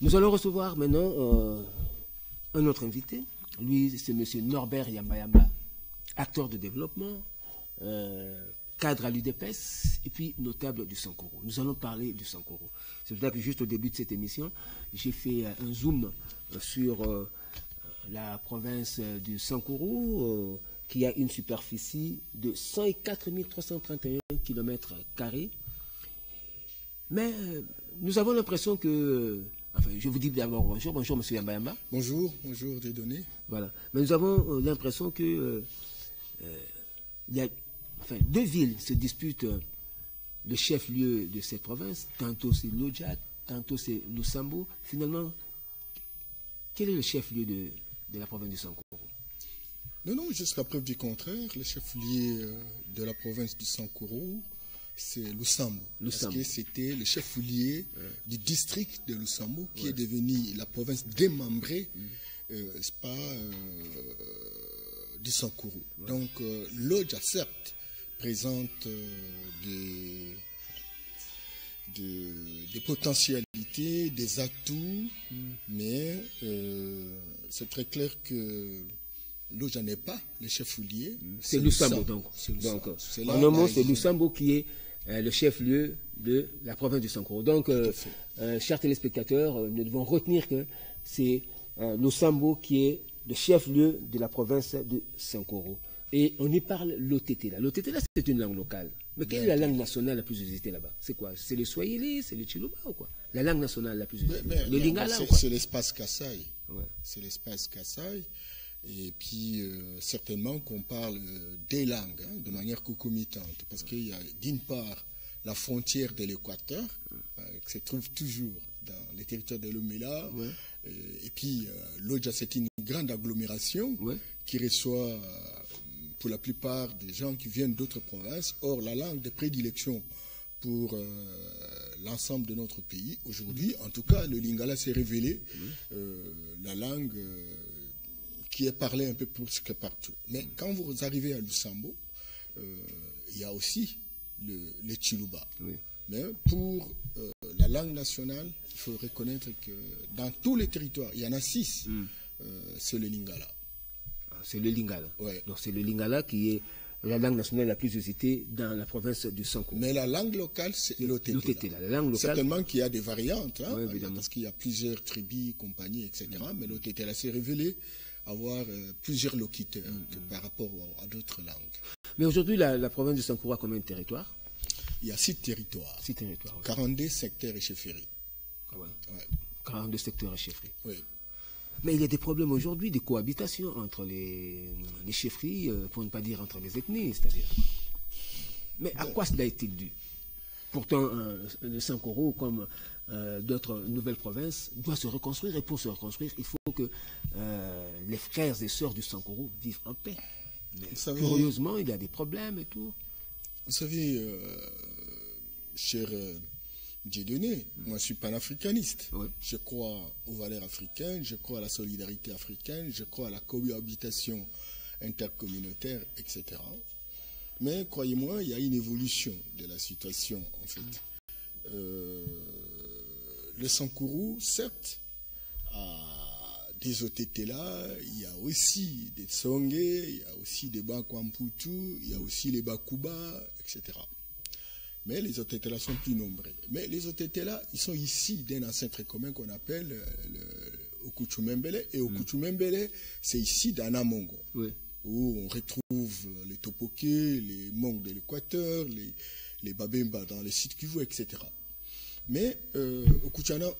Nous allons recevoir maintenant un autre invité. Lui, c'est M. Norbert Yamba, acteur de développement, cadre à l'UDPS et puis notable du Sankoro. Nous allons parler du Sankoro. C'est vrai que juste au début de cette émission, j'ai fait un zoom sur la province du Sankoro qui a une superficie de 104 331 km². Mais nous avons l'impression que... Enfin, je vous dis d'abord bonjour, bonjour M. Yamba. Bonjour, bonjour Dieudonné. Voilà. Mais nous avons l'impression que il y a, enfin, deux villes se disputent le chef-lieu de cette province. Tantôt c'est Lodja, tantôt c'est Lusambo. Finalement, quel est le chef-lieu de la province du Sankoro? Non, jusqu'à preuve du contraire, le chef-lieu de la province du Sankoro, c'est Lusambo. Parce que c'était le chef-lieu du district de Lusambo qui est devenu la province démembrée, du Sankoro. Donc, Lodja, certes, présente des potentialités, des atouts, mais c'est très clair que Lodja n'est pas le chef-lieu. C'est Lusambo, donc. En un mot, c'est Lusambo qui est le chef-lieu de la province du Sankoro. Donc, chers téléspectateurs, nous devons retenir que c'est Lusambo qui est le chef-lieu de la province de Sankoro. Et on y parle l'Otetela. L'Otetela, c'est une langue locale. Mais quelle est la langue nationale la plus utilisée là-bas? C'est quoi? C'est le Swahili, c'est le Chiluba ou quoi? La langue nationale la plus utilisée. Le Lingala ou quoi? C'est l'espace Kassai. Ouais. C'est l'espace Kassai. Et puis, certainement qu'on parle des langues de manière concomitante. Parce qu'il y a d'une part la frontière de l'Équateur, qui se trouve toujours dans les territoires de l'Omela. Et puis, Lodja, c'est une grande agglomération qui reçoit pour la plupart des gens qui viennent d'autres provinces. Or, la langue de prédilection pour l'ensemble de notre pays, aujourd'hui, en tout cas, le Lingala s'est révélé la langue qui est parlée un peu plus que partout. Mais quand vous arrivez à Lusambo, il y a aussi le Chiluba. Mais pour la langue nationale, il faut reconnaître que dans tous les territoires, il y en a 6, c'est le Lingala. C'est le Lingala. Ouais. Donc c'est le Lingala qui est la langue nationale la plus usitée dans la province du Sankoro. Mais la langue locale, c'est l'Otetela. La langue locale... Certainement qu'il y a des variantes, parce qu'il y a plusieurs tribus, compagnies, etc. Mais l'Otetela s'est révélé avoir plusieurs locuteurs par rapport à d'autres langues. Mais aujourd'hui, la province du Sankoro a combien de territoires? Il y a 6 territoires. 6 territoires. 42 secteurs et chefferies. 42 secteurs et chefferies. Oui. Mais il y a des problèmes aujourd'hui de cohabitation entre les chefferies, pour ne pas dire entre les ethnies, c'est-à-dire. Mais à quoi cela est-il dû? Pourtant, le Sankoro, comme d'autres nouvelles provinces, doit se reconstruire. Et pour se reconstruire, il faut que les frères et sœurs du Sankoro vivent en paix. Mais curieusement, il y a des problèmes et tout. Vous savez, cher Dieudonné, moi je suis panafricaniste. Je crois aux valeurs africaines, je crois à la solidarité africaine, je crois à la cohabitation intercommunautaire, etc. Mais croyez-moi, il y a une évolution de la situation, en fait. Le Sankoro, certes, a des Otetela, il y a aussi des Tsongé, il y a aussi des Bakwamputu, il y a aussi les Bakuba, etc. Mais les Otetela sont plus nombreux. Mais les Otetela, ils sont ici d'un ancêtre commun qu'on appelle le Okuchumembele. Et Okuchumembele, c'est ici d'Anamongo, où on retrouve les Topoké, les Mongs de l'Équateur, les Babemba dans les sites Kivu, etc. Mais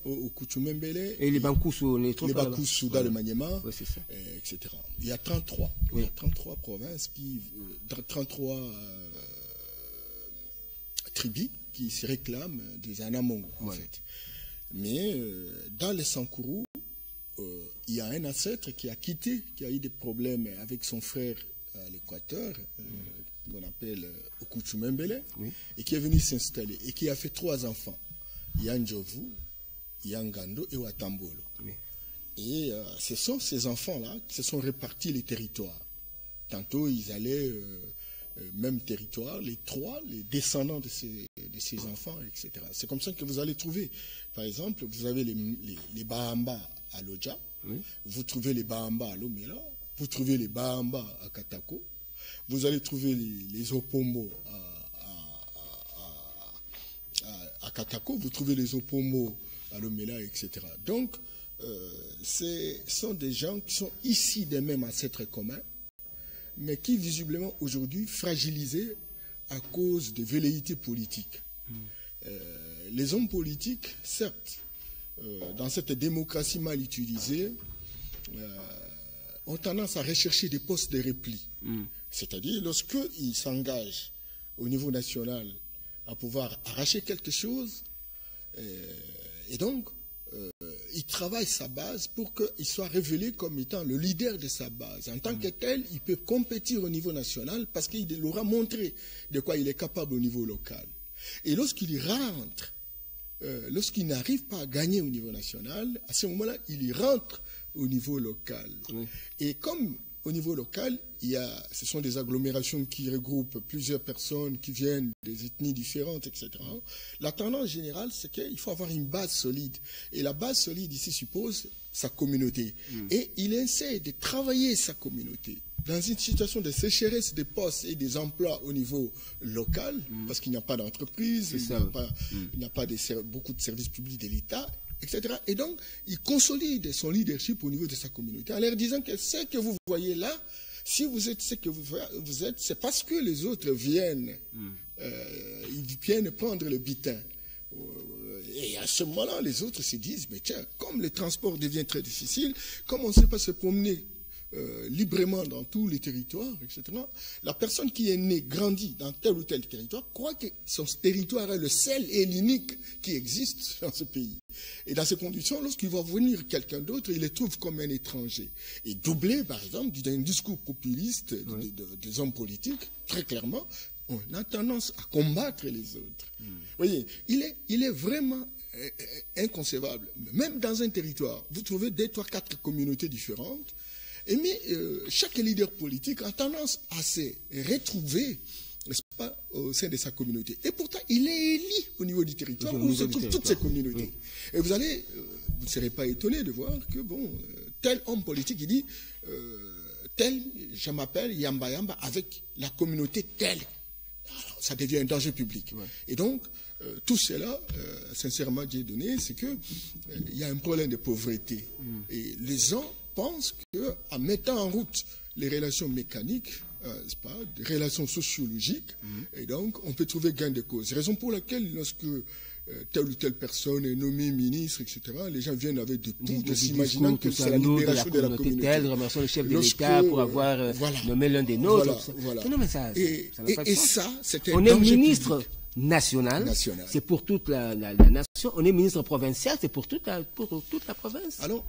Okuchumembele... Et les Bankoussou, les Bankoussou dans le Maniema, etc. Il y a 33. Il y a 33 provinces, 33 tribus qui se réclament des Anamongo, en fait. Mais dans les Sankoro, il y a un ancêtre qui a quitté, qui a eu des problèmes avec son frère à l'Équateur, qu'on appelle Okuchumembele, et qui est venu s'installer, et qui a fait 3 enfants. Yanjovu, Yangando et Watambolo. Et ce sont ces enfants-là qui se sont répartis les territoires. Tantôt, ils allaient même territoire, les trois, les descendants de ces enfants, etc. C'est comme ça que vous allez trouver, par exemple, vous avez les Bahamba à Lodja, vous trouvez les Bahamba à Lomela, vous trouvez les Bahamba à Katako, vous allez trouver les Opombo à Katako, vous trouvez les Opombo à Lomela, etc. Donc, ce sont des gens qui sont ici des mêmes ancêtres communs, mais qui visiblement aujourd'hui fragilisés à cause de velléités politiques. Les hommes politiques, certes, dans cette démocratie mal utilisée, ont tendance à rechercher des postes de repli. C'est-à-dire, lorsqu'ils s'engagent au niveau national à pouvoir arracher quelque chose, et donc, il travaille sa base pour qu'il soit révélé comme étant le leader de sa base. En tant que tel, il peut compétir au niveau national parce qu'il aura montré de quoi il est capable au niveau local. Et lorsqu'il y rentre, lorsqu'il n'arrive pas à gagner au niveau national, à ce moment-là, il y rentre au niveau local. Et comme au niveau local, ce sont des agglomérations qui regroupent plusieurs personnes qui viennent des ethnies différentes, etc. La tendance générale, c'est qu'il faut avoir une base solide. Et la base solide ici suppose sa communauté. Et il essaie de travailler sa communauté. Dans une situation de sécheresse des postes et des emplois au niveau local, parce qu'il n'y a pas d'entreprise, il n'y a pas beaucoup de services publics de l'État, etc. Et donc, il consolide son leadership au niveau de sa communauté en leur disant que ce que vous voyez là, si vous êtes ce que vous êtes, c'est parce que les autres viennent, ils viennent prendre le butin. Et à ce moment-là, les autres se disent, mais tiens, comme le transport devient très difficile, comme on ne sait pas se promener librement dans tous les territoires, etc. La personne qui est née, grandie dans tel ou tel territoire, croit que son territoire est le seul et l'unique qui existe dans ce pays. Et dans ces conditions, lorsqu'il va venir quelqu'un d'autre, il le trouve comme un étranger. Et doublé, par exemple, d'un discours populiste des hommes politiques, très clairement, on a tendance à combattre les autres. Vous voyez, il est vraiment inconcevable. Même dans un territoire, vous trouvez 2, 3, 4 communautés différentes. Mais chaque leader politique a tendance à se retrouver, n'est-ce pas, au sein de sa communauté. Et pourtant, il est élu au niveau du territoire où se trouvent toutes ces communautés. Et vous ne serez pas étonné de voir que, tel homme politique, il dit, tel, je m'appelle Yamba Yamba avec la communauté telle. Alors, ça devient un danger public. Et donc, tout cela, sincèrement, Dieu donné, c'est qu'il y a un problème de pauvreté. Et les gens pense qu'en mettant en route les relations mécaniques, des relations sociologiques, et donc on peut trouver gain de cause. Raison pour laquelle, lorsque telle ou telle personne est nommée ministre, etc., les gens viennent avec des poudres, s'imaginant que c'est la libération de la communauté. Remercions le chef de l'État pour avoir nommé l'un des nôtres. Non, mais ça n'a pas de sens. On est ministre national, c'est pour toute la nation. On est ministre provincial, c'est pour toute la province. Alors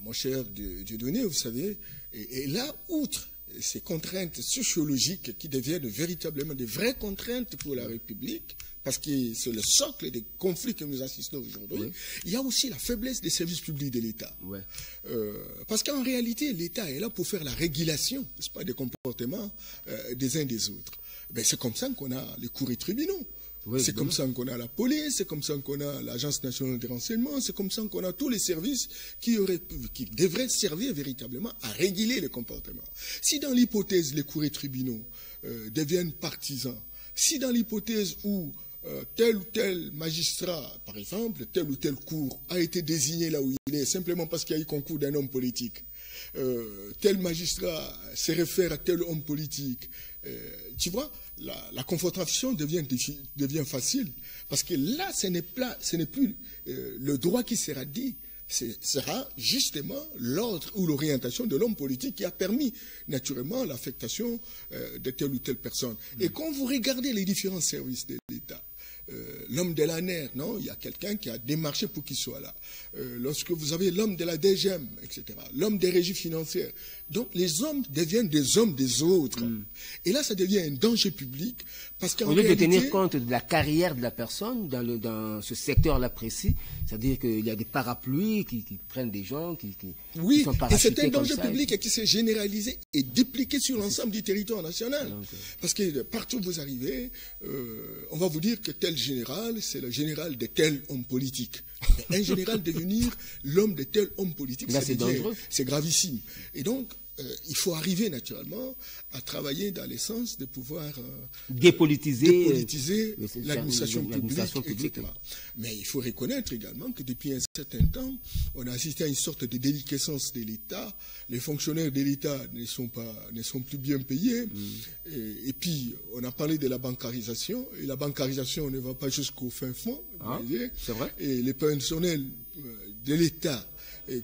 mon cher Dieudonné, vous savez, et là, outre ces contraintes sociologiques qui deviennent véritablement des vraies contraintes pour la République, parce que c'est le socle des conflits que nous assistons aujourd'hui, il y a aussi la faiblesse des services publics de l'État. Parce qu'en réalité, l'État est là pour faire la régulation, n'est-ce pas, des comportements des uns des autres. Ben, c'est comme ça qu'on a les cours et tribunaux. C'est comme ça qu'on a la police, c'est comme ça qu'on a l'Agence nationale de renseignement, c'est comme ça qu'on a tous les services qui devraient servir véritablement à réguler les comportements. Si dans l'hypothèse les cours et tribunaux deviennent partisans, si dans l'hypothèse où tel ou tel magistrat, par exemple, tel ou tel cour a été désigné là où il est, simplement parce qu'il y a eu concours d'un homme politique, tel magistrat se réfère à tel homme politique, tu vois, la confrontation devient facile, parce que là, ce n'est plus le droit qui sera dit, ce sera justement l'ordre ou l'orientation de l'homme politique qui a permis naturellement l'affectation de telle ou telle personne. Et quand vous regardez les différents services de l'État, l'homme de l'ANER, non, il y a quelqu'un qui a démarché pour qu'il soit là. Lorsque vous avez l'homme de la DGM, etc., l'homme des régies financières. Donc les hommes deviennent des hommes des autres. Et là, ça devient un danger public parce qu'en réalité... Au lieu de tenir compte de la carrière de la personne dans ce secteur-là précis, c'est-à-dire qu'il y a des parapluies qui prennent des gens qui sont parachutés. Et c'est un danger public et qui s'est généralisé et dupliqué sur l'ensemble du territoire national. Donc, parce que partout où vous arrivez, on va vous dire que tel général, c'est le général de tel homme politique. Un général devenir l'homme de tel homme politique, c'est dangereux. C'est gravissime. Et donc, il faut arriver naturellement à travailler dans le sens de pouvoir dépolitiser l'administration publique, etc. Mais il faut reconnaître également que depuis un certain temps, on a assisté à une sorte de déliquescence de l'État. Les fonctionnaires de l'État ne sont plus bien payés. Et puis, on a parlé de la bancarisation. Et la bancarisation ne va pas jusqu'au fin fond. C'est vrai. Et les personnels de l'État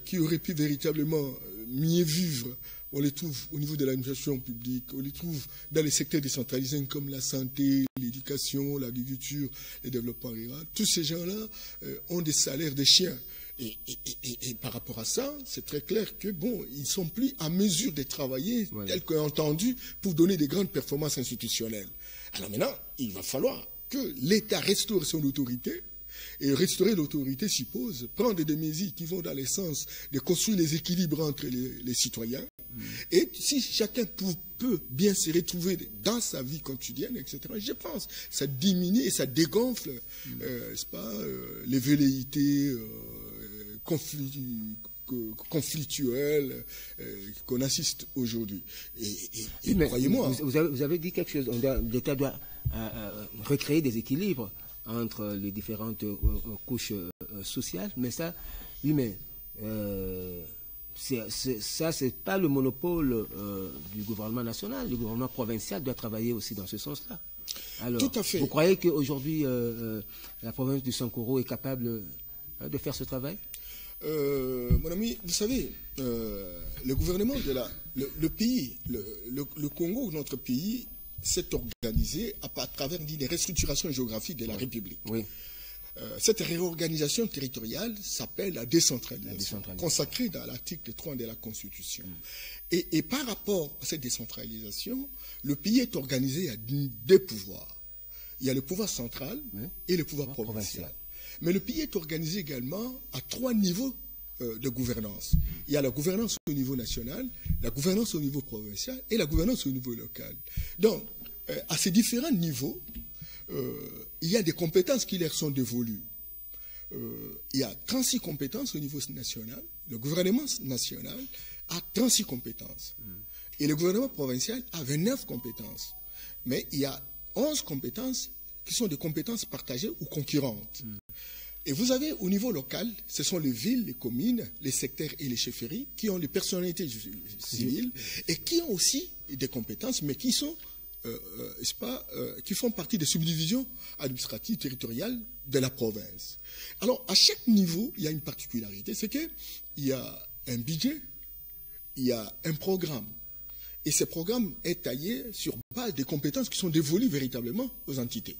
qui auraient pu véritablement mieux vivre, on les trouve au niveau de l'administration publique, on les trouve dans les secteurs décentralisés comme la santé, l'éducation, l'agriculture, le développement rural. Tous ces gens-là ont des salaires de chiens. Et par rapport à ça, c'est très clair que, bon, ils ne sont plus à mesure de travailler tel qu'entendu pour donner des grandes performances institutionnelles. Alors maintenant, il va falloir que l'État restaure son autorité. Et restaurer l'autorité suppose prendre des mesures qui vont dans le sens de construire les équilibres entre les citoyens. Et si chacun peut bien se retrouver dans sa vie quotidienne, etc., je pense ça diminue et ça dégonfle les velléités conflictuelles qu'on assiste aujourd'hui. Et croyez-moi... Vous avez dit quelque chose. L'État doit recréer des équilibres entre les différentes couches sociales, mais ça, ça, c'est pas le monopole du gouvernement national. Le gouvernement provincial doit travailler aussi dans ce sens-là. Alors, tout à fait. Vous croyez qu'aujourd'hui, la province du Sankoro est capable de faire ce travail? Mon ami, vous savez, le gouvernement de le pays, le Congo, notre pays, s'est organisé à travers des restructurations géographiques de la République. Oui. Cette réorganisation territoriale s'appelle la décentralisation, consacrée dans l'article 3 de la Constitution. Et par rapport à cette décentralisation, le pays est organisé à deux pouvoirs. Il y a le pouvoir central et le pouvoir provincial. Mais le pays est organisé également à 3 niveaux de gouvernance. Il y a la gouvernance au niveau national, la gouvernance au niveau provincial et la gouvernance au niveau local. Donc, à ces différents niveaux, il y a des compétences qui leur sont dévolues. Il y a 36 compétences au niveau national. Le gouvernement national a 36 compétences. Et le gouvernement provincial a 29 compétences. Mais il y a 11 compétences qui sont des compétences partagées ou concurrentes. Et vous avez au niveau local, ce sont les villes, les communes, les secteurs et les chefferies qui ont les personnalités civiles et qui ont aussi des compétences, mais qui sont qui font partie des subdivisions administratives territoriales de la province. Alors, à chaque niveau, il y a une particularité, c'est qu'il y a un budget, il y a un programme. Et ce programme est taillé sur base des compétences qui sont dévolues véritablement aux entités.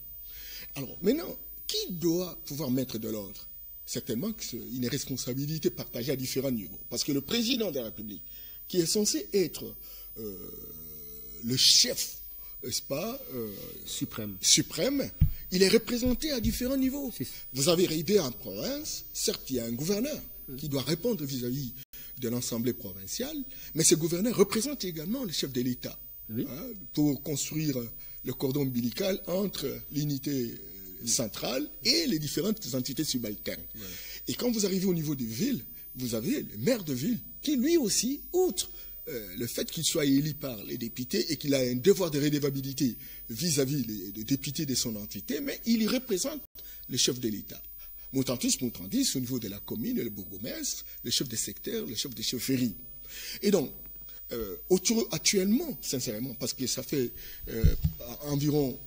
Alors, maintenant, qui doit pouvoir mettre de l'ordre? Certainement une responsabilité partagée à différents niveaux. Parce que le président de la République, qui est censé être le chef, n'est-ce pas, suprême, il est représenté à différents niveaux. Vous avez réidé en province, certes, il y a un gouverneur qui doit répondre vis-à-vis de l'Assemblée provinciale, mais ce gouverneur représente également le chef de l'État pour construire le cordon ombilical entre l'unité centrale et les différentes entités subalternes. Et quand vous arrivez au niveau des villes, vous avez le maire de ville qui, lui aussi, outre le fait qu'il soit élu par les députés et qu'il a un devoir de redevabilité vis-à-vis des députés de son entité, mais il y représente le chef de l'État. Moutantis, au niveau de la commune, le bourgmestre, le chef de secteur, le chef de chefferie. Et donc, actuellement, sincèrement, parce que ça fait environ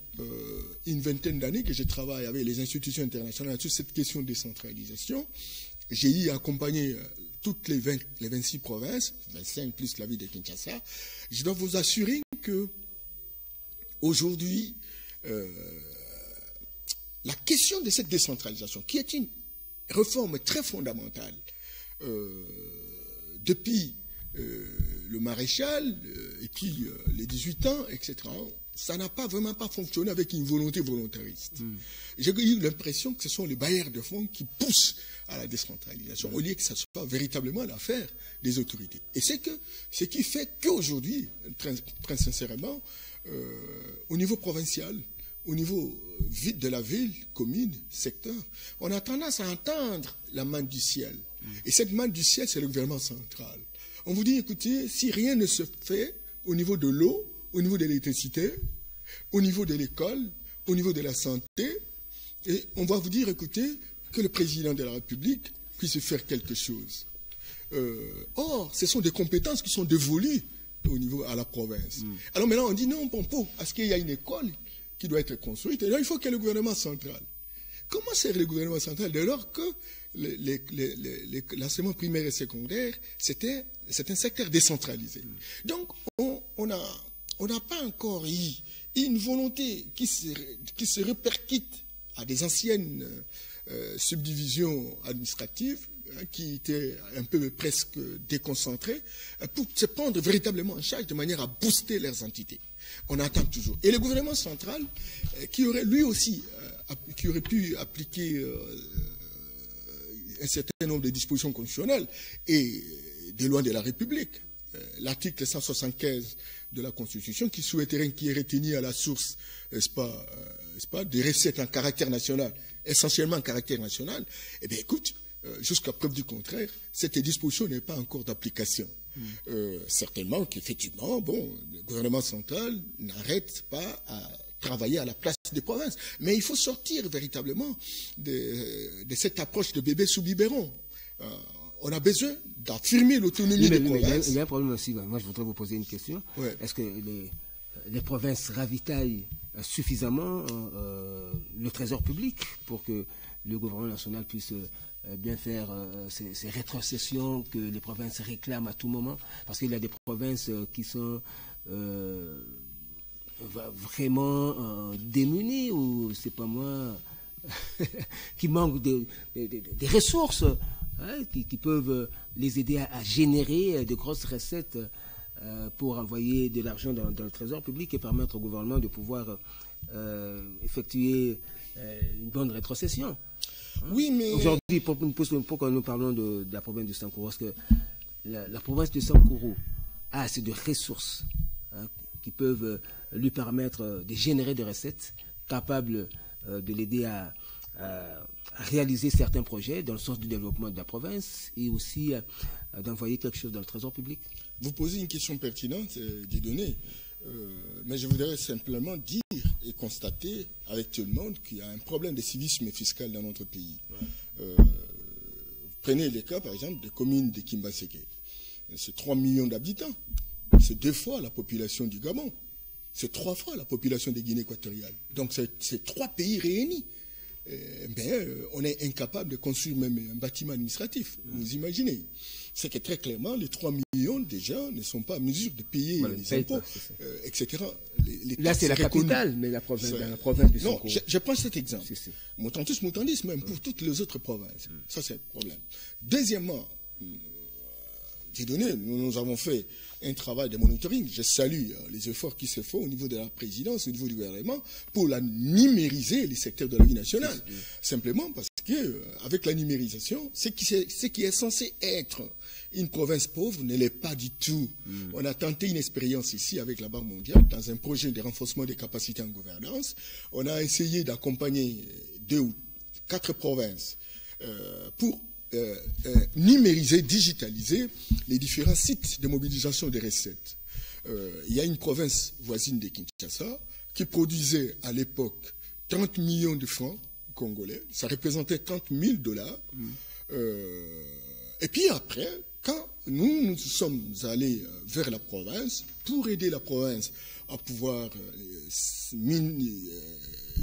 une vingtaine d'années que je travaille avec les institutions internationales sur cette question de décentralisation, j'ai eu à accompagner toutes les 26 provinces, 25 plus la ville de Kinshasa. Je dois vous assurer que aujourd'hui, la question de cette décentralisation, qui est une réforme très fondamentale, depuis le maréchal, et puis les 18 ans, etc., ça n'a vraiment pas fonctionné avec une volonté volontariste. J'ai eu l'impression que ce sont les bailleurs de fonds qui poussent à la décentralisation, au lieu que ça soit véritablement l'affaire des autorités. Et c'est ce qui fait qu'aujourd'hui, très sincèrement, au niveau provincial, au niveau de la ville, commune, secteur, on a tendance à entendre la main du ciel. Et cette main du ciel, c'est le gouvernement central. On vous dit, écoutez, si rien ne se fait au niveau de l'eau, au niveau de l'électricité, au niveau de l'école, au niveau de la santé, et on va vous dire, écoutez, que le président de la République puisse faire quelque chose. Or, ce sont des compétences qui sont dévolues à la province. Alors maintenant, on dit non, parce qu'il y a une école qui doit être construite, et là, il faut qu'il y ait le gouvernement central. Comment sert le gouvernement central dès lors que l'enseignement primaire et secondaire, c'est un secteur décentralisé. Donc, on n'a pas encore eu une volonté qui se répercute à des anciennes subdivisions administratives, qui étaient un peu presque déconcentrées, pour se prendre véritablement en charge de manière à booster leurs entités. On attend toujours. Et le gouvernement central, qui aurait lui aussi, qui aurait pu appliquer un certain nombre de dispositions constitutionnelles et des lois de la République, l'article 175 de la Constitution, qui souhaiterait qu'il y ait retenu à la source, n'est-ce pas, des recettes en caractère national, essentiellement en caractère national, eh bien écoute, jusqu'à preuve du contraire, cette disposition n'est pas encore d'application. Certainement qu'effectivement, le gouvernement central n'arrête pas à travailler à la place des provinces. Mais il faut sortir véritablement de cette approche de bébé sous biberon. On a besoin d'affirmer l'autonomie des provinces. Il y a un problème aussi. Moi, je voudrais vous poser une question. Ouais. Est-ce que les provinces ravitaillent suffisamment le trésor public pour que le gouvernement national puisse bien faire ces rétrocessions que les provinces réclament à tout moment? Parce qu'il y a des provinces qui sont vraiment démunies, ou c'est pas moi, qui manquent des ressources, hein, qui peuvent les aider à générer de grosses recettes pour envoyer de l'argent dans le trésor public et permettre au gouvernement de pouvoir effectuer une bonne rétrocession. Oui, mais... Aujourd'hui, pourquoi nous parlons de la province de Sankourou? Parce que la province de Sankourou a assez de ressources, hein, qui peuvent lui permettre de générer des recettes capables de l'aider à réaliser certains projets dans le sens du développement de la province et aussi d'envoyer quelque chose dans le trésor public. Vous posez une question pertinente, des données, mais je voudrais simplement dire et constater avec tout le monde qu'il y a un problème de civisme fiscal dans notre pays. Ouais. Prenez le cas, par exemple, des communes de Kimbaseke. C'est 3 millions d'habitants. C'est 2 fois la population du Gabon. C'est 3 fois la population de Guinée équatoriale. Donc c'est 3 pays réunis. On est incapable de construire même un bâtiment administratif. Vous imaginez. C'est que très clairement, les 3 millions déjà ne sont pas en mesure de payer les impôts, etc. Là, c'est la capitale, mais la province du Sankourou. Non, je prends cet exemple. Moutantis, même pour toutes les autres provinces. Ça, c'est le problème. Deuxièmement, nous avons fait un travail de monitoring. Je salue les efforts qui se font au niveau de la présidence, au niveau du gouvernement, pour numériser les secteurs de la vie nationale. Simplement parce que, avec la numérisation, ce qui est censé être une province pauvre ne l'est pas du tout. On a tenté une expérience ici avec la Banque mondiale dans un projet de renforcement des capacités en gouvernance. On a essayé d'accompagner 2 ou 4 provinces pour numériser, digitaliser les différents sites de mobilisation des recettes. Il y a une province voisine de Kinshasa qui produisait à l'époque 30 millions de francs congolais. Ça représentait 30 000 $. Et puis après, quand nous sommes allés vers la province, pour aider la province à pouvoir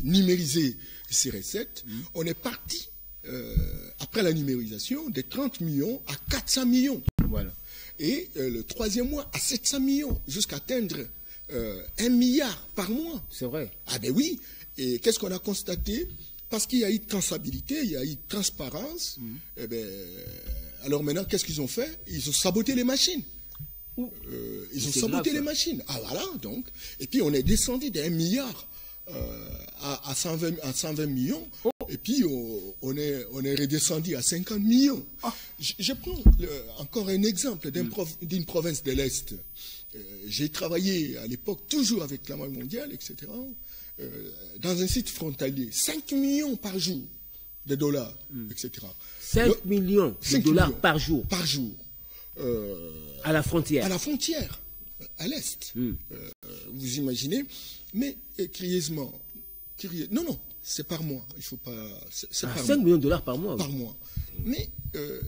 numériser ses recettes, on est parti après la numérisation, de 30 millions à 400 millions. Voilà. Et le 3e mois à 700 millions, jusqu'à atteindre 1 milliard par mois. C'est vrai. Ah ben oui. Et qu'est-ce qu'on a constaté? parce qu'il y a eu traçabilité, il y a eu transparence. Eh ben, alors maintenant, qu'est-ce qu'ils ont fait? Ils ont saboté les machines. Ils ont saboté les machines. Ah voilà, donc. Et puis on est descendu d'1 milliard à 120 millions. Et puis on est redescendu à 50 millions. Je prends encore un exemple d'une province de l'Est. J'ai travaillé à l'époque toujours avec la Banque mondiale, etc. Dans un site frontalier, 5 millions par jour de dollars, etc. 5 millions de dollars par jour. Par jour. À la frontière. À la frontière, à l'Est. Vous imaginez? Mais curieusement, non, c'est par mois. Il faut pas. C'est par 5 millions de dollars par mois. Par mois. Mais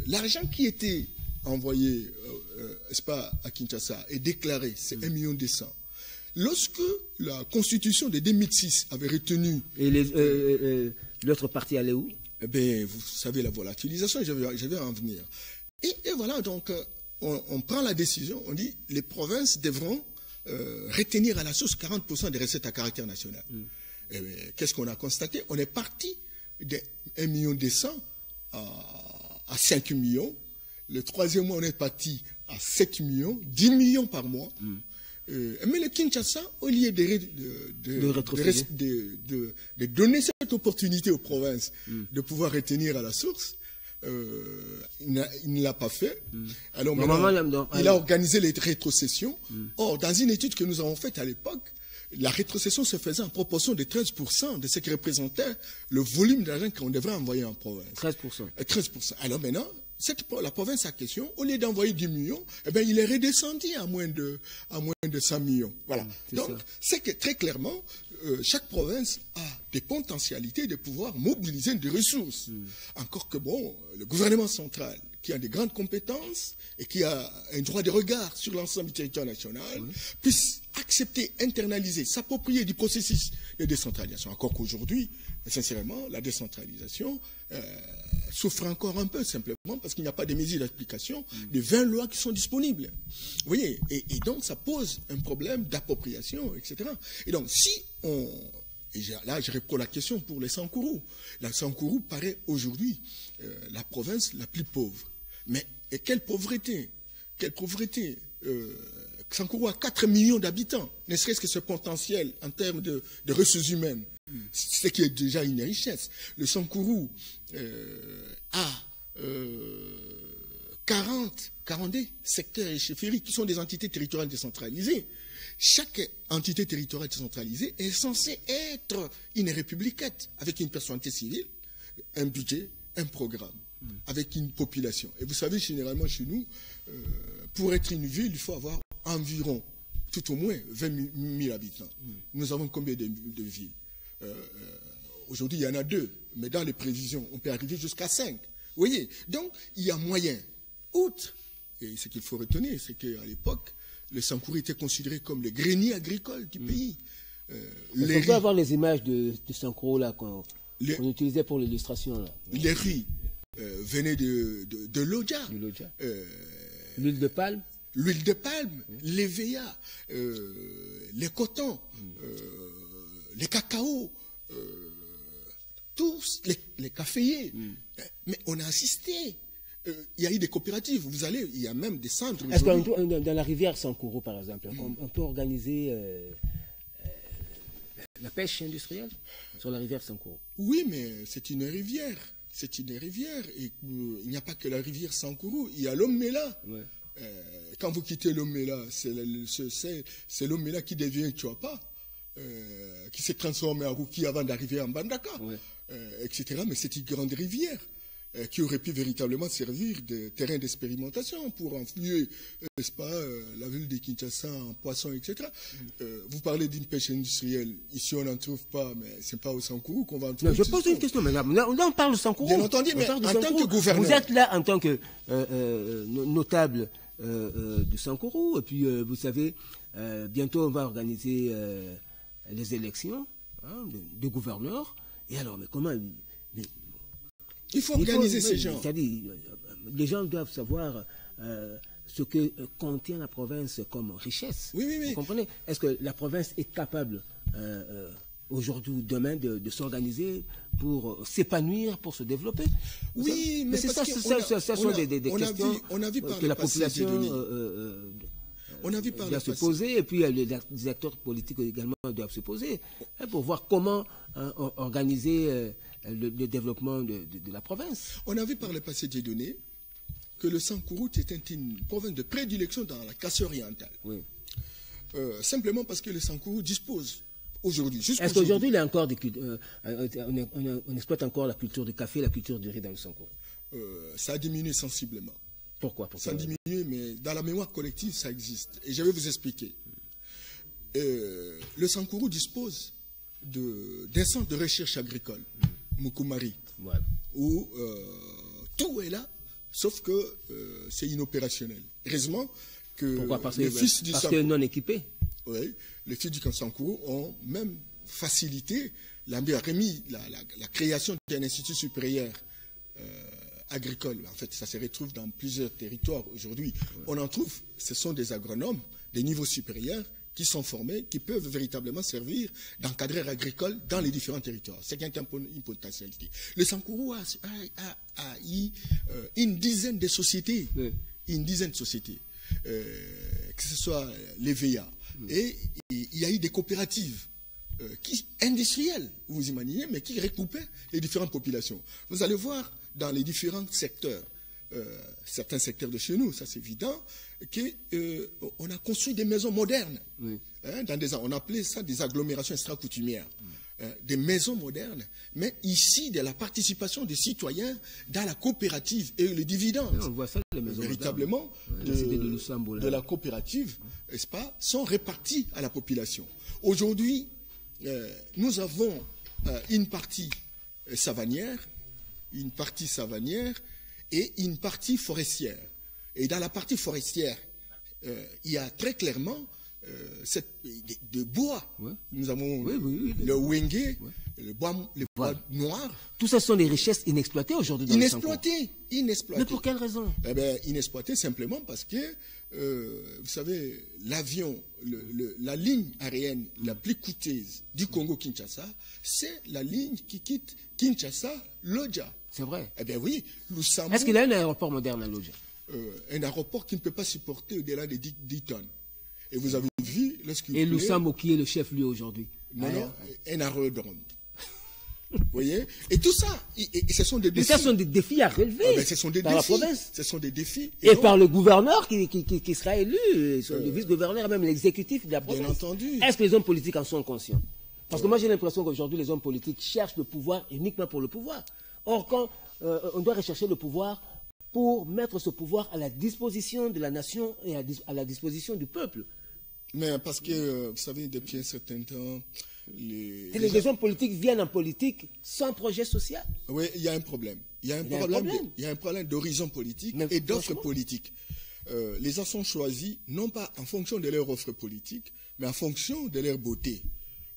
l'argent qui était envoyé, n'est-ce pas, à Kinshasa et déclaré, c'est 1,2 million. Lorsque la Constitution de 2006 avait retenu. Et l'autre partie allait où? Eh bien, vous savez, la volatilisation, je vais en venir. Et voilà, donc, on prend la décision, on dit les provinces devront retenir à la source 40% des recettes à caractère national. Qu'est-ce qu'on a constaté? On est parti de 1,2 million à 5 millions. Le troisième mois, on est parti à 7 millions, 10 millions par mois. Mais le Kinshasa, au lieu de donner cette opportunité aux provinces de pouvoir retenir à la source, il ne l'a pas fait. Alors maintenant, il a organisé les rétrocessions. Or, dans une étude que nous avons faite à l'époque, la rétrocession se faisait en proportion de 13% de ce qui représentait le volume d'argent qu'on devrait envoyer en province. 13%. 13%. Alors maintenant, la province en question, au lieu d'envoyer 10 millions, eh bien, il est redescendu à moins de 100 millions. Voilà. Donc, c'est que très clairement, chaque province a des potentialités de pouvoir mobiliser des ressources. Encore que bon, le gouvernement central, qui a des grandes compétences et qui a un droit de regard sur l'ensemble du territoire national, puisse accepter, internaliser, s'approprier du processus de décentralisation. Encore qu'aujourd'hui, sincèrement, la décentralisation souffre encore un peu, simplement parce qu'il n'y a pas de mesures d'application de 20 lois qui sont disponibles. Vous voyez, et donc ça pose un problème d'appropriation, etc. Et donc, si on... Et là, je réponds à la question pour les Sankourou. La Sankourou paraît aujourd'hui la province la plus pauvre. Mais et quelle pauvreté! Quelle pauvreté! Sankourou a 4 millions d'habitants, ne serait-ce que ce potentiel en termes de ressources humaines, ce qui est déjà une richesse. Le Sankourou a 42 secteurs et chefferies qui sont des entités territoriales décentralisées. Chaque entité territoriale décentralisée est censée être une républiquette avec une personnalité civile, un budget, un programme, avec une population. Et vous savez, généralement chez nous, pour être une ville, il faut avoir environ, tout au moins, 20 000 habitants. Nous avons combien de villes? Aujourd'hui, il y en a 2, mais dans les prévisions, on peut arriver jusqu'à 5. Vous voyez? Donc, il y a moyen. Outre, et ce qu'il faut retenir, c'est qu'à l'époque, le Sankourou était considéré comme le grenier agricole du pays. On peut avoir les images de Sankourou là qu'on utilisait pour l'illustration. Les riz venaient de l'Oja. L'huile de palme. L'huile de palme, les VA, les cotons, les cacao, tous les caféiers. Mais on a assisté. Il y a eu des coopératives, vous allez, il y a même des centres. Est-ce que dans la rivière Sankourou, par exemple, on peut organiser la pêche industrielle sur la rivière Sankourou? Oui, mais c'est une rivière. C'est une rivière. Et il n'y a pas que la rivière Sankourou, il y a l'Omela. Ouais. Quand vous quittez l'Omela, c'est l'Omela qui devient Tchouapa, qui s'est transformé en Rouki avant d'arriver en Bandaka, etc. Mais c'est une grande rivière qui aurait pu véritablement servir de terrain d'expérimentation pour enfluer, n'est-ce pas, la ville de Kinshasa en poisson, etc. Vous parlez d'une pêche industrielle. Ici, on n'en trouve pas, mais ce n'est pas au Sankourou qu'on va en trouver. Non, je pose une question, mais là, on parle de Sankourou. Bien entendu, mais en tant que gouverneur. Vous êtes là en tant que notable de Sankourou, et puis, vous savez, bientôt, on va organiser les élections de gouverneurs. Et alors, mais comment... Il faut organiser ces gens. C'est-à-dire, les gens doivent savoir ce que contient la province comme richesse. Oui. Vous comprenez? Est-ce que la province est capable aujourd'hui ou demain de s'organiser pour s'épanouir, pour se développer. Oui, mais c'est ça, ce sont des questions que la population doit se poser, et puis les acteurs politiques également doivent se poser, pour voir comment organiser le développement de la province. On a vu par le passé des données que le Sankourou était une province de prédilection dans la Kassai orientale. Oui. Simplement parce que le Sankourou dispose aujourd'hui. Est-ce qu'aujourd'hui, on exploite encore la culture du café, la culture du riz dans le Sankourou? Ça a diminué sensiblement. Pourquoi? Ça a diminué, mais dans la mémoire collective, ça existe. Et je vais vous expliquer. Le Sankourou dispose d'un centre de recherche agricole, Mukumari, voilà, où tout est là, sauf que c'est inopérationnel. Heureusement que les fils du Sankourou, non équipés. Oui, les fils du Sankourou ont même facilité, remis la création d'un institut supérieur agricole. En fait, ça se retrouve dans plusieurs territoires aujourd'hui. On en trouve, ce sont des agronomes, des niveaux supérieurs qui sont formés, qui peuvent véritablement servir d'encadreurs agricoles dans les différents territoires. C'est une potentialité. Le Sankourou a eu une dizaine de sociétés, que ce soit l'EVA. Et il y a eu des coopératives industrielles, vous imaginez, mais qui recoupaient les différentes populations. Vous allez voir dans les différents secteurs, certains secteurs de chez nous, ça c'est évident, qu'on a construit des maisons modernes. Oui. On appelait ça des agglomérations extra-coutumières. Des maisons modernes, mais ici de la participation des citoyens dans la coopérative et les dividendes. On voit ça, les maisons véritablement de la coopérative, n'est-ce pas, sont répartis à la population. Aujourd'hui, nous avons une partie savanière et une partie forestière. Et dans la partie forestière, il y a très clairement de bois. Ouais. Nous avons le wenge, le bois noir. Tout ça sont des richesses inexploitées aujourd'hui dans le Sankourou. Inexploitées. Mais pour quelle raison? Eh bien, inexploitées simplement parce que, vous savez, l'avion, la ligne aérienne la plus coûteuse du Congo-Kinshasa, c'est la ligne qui quitte Kinshasa-Lodja. C'est vrai. Eh bien oui, Lusambo. Est-ce qu'il y a un aéroport moderne à Lodja? Un aéroport qui ne peut pas supporter au-delà de 10 tonnes. Et vous avez vu, lorsqu'il Et Lusambo, qui est le chef lui aujourd'hui? Non, un aérodrome. Vous voyez? Et tout ça, ce sont des défis. Mais ça sont des défis à relever ce sont des par défis. la province. Ce sont des défis. Et donc, par le gouverneur qui sera élu, le vice-gouverneur, même l'exécutif de la province. Bien entendu. Est-ce que les hommes politiques en sont conscients? Parce que moi j'ai l'impression qu'aujourd'hui les hommes politiques cherchent le pouvoir uniquement pour le pouvoir. Or, quand on doit rechercher le pouvoir pour mettre ce pouvoir à la disposition de la nation et à la disposition du peuple. Mais parce que, vous savez, depuis un certain temps, les hommes politiques viennent en politique sans projet social. Oui, il y a un problème. Il y a un problème d'horizon politique et d'offres politiques. Les gens sont choisis, non pas en fonction de leur offre politique, mais en fonction de leur beauté.